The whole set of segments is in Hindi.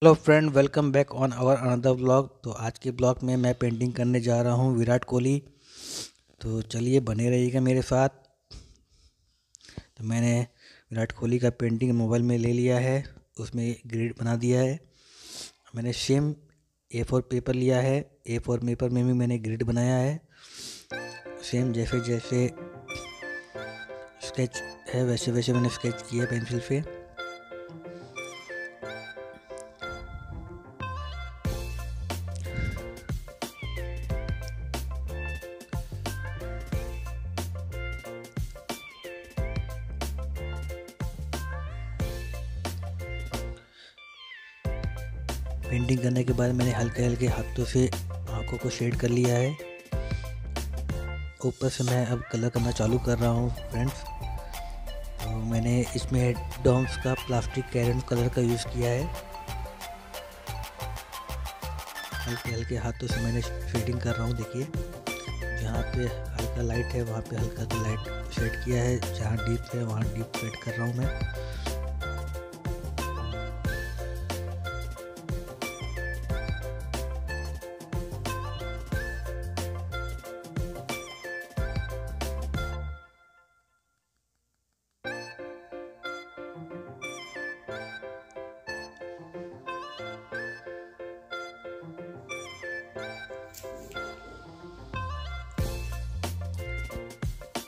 Hello friend, welcome back on our another blog. तो आज के ब्लॉग में मैं पेंटिंग करने जा रहा हूँ विराट कोहली। तो चलिए बने रहिएगा मेरे साथ। तो मैंने विराट कोहली का पेंटिंग मोबाइल में ले लिया है, उसमें ग्रिड बना दिया है। मैंने सेम A4 पेपर लिया है, A4 पेपर में भी मैंने ग्रिड बनाया है। सेम जैसे जैसे स्केच है वैसे वैसे मैंने स्केच किया पेंसिल से। पेंटिंग करने के बाद मैंने हल्के हल्के हाथों से आँखों को शेड कर लिया है। ऊपर से मैं अब कलर करना चालू कर रहा हूँ फ्रेंड्स। तो मैंने इसमें डॉम्स का प्लास्टिक क्रेयॉन्स कलर का यूज़ किया है। हल्के हल्के हाथों से मैंने शेडिंग कर रहा हूँ। देखिए, जहाँ पे हल्का लाइट है वहाँ पे हल्का लाइट शेड किया है, जहाँ डीप है वहाँ डीप शेड कर रहा हूँ मैं।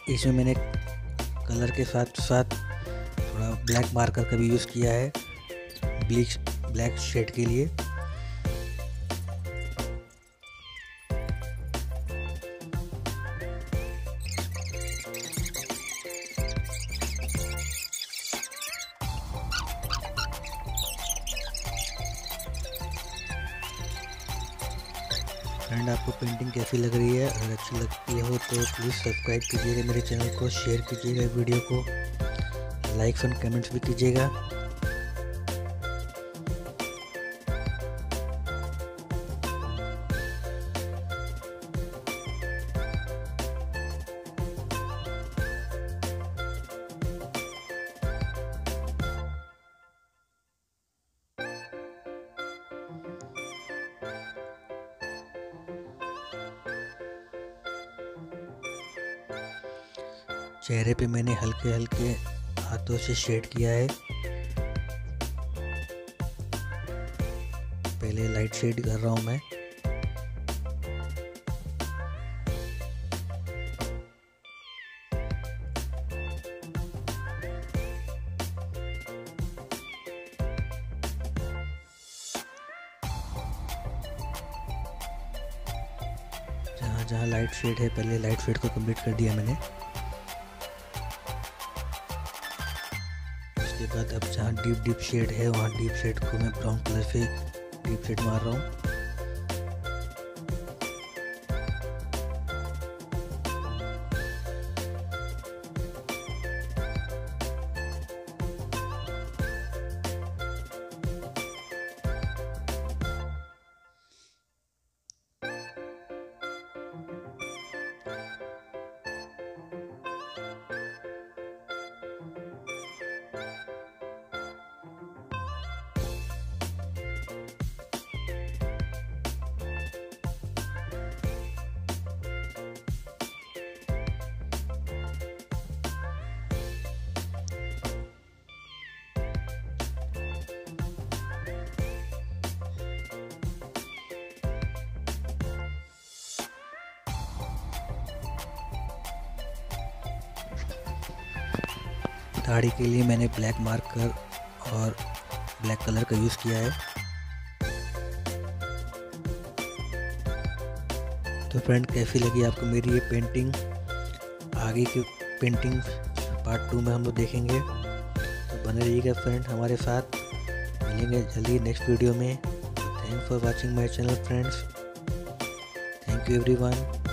इसमें मैंने कलर के साथ साथ थोड़ा ब्लैक मार्कर का भी यूज़ किया है ब्लैक शेड के लिए। फ्रेंड, आपको पेंटिंग कैसी लग रही है? अगर अच्छी लगती हो तो प्लीज़ सब्सक्राइब कीजिएगा मेरे चैनल को, शेयर कीजिएगा वीडियो को, लाइक्स एंड कमेंट्स भी कीजिएगा। चेहरे पे मैंने हल्के हल्के हाथों से शेड किया है। पहले लाइट शेड कर रहा हूँ मैं। जहाँ जहाँ लाइट शेड है पहले लाइट शेड को कंप्लीट कर दिया मैंने। उसके बाद अब जहाँ डीप शेड है वहाँ डीप शेड को मैं ब्राउन कलर से डीप शेड मार रहा हूँ। दाढ़ी के लिए मैंने ब्लैक मार्कर और ब्लैक कलर का यूज़ किया है। तो फ्रेंड, कैसी लगी आपको मेरी ये पेंटिंग? आगे की पेंटिंग पार्ट 2 में हम लोग देखेंगे। तो बने रहिएगा फ्रेंड हमारे साथ। मिलेंगे जल्दी नेक्स्ट वीडियो में। Thanks for watching my channel friends. Thank you everyone.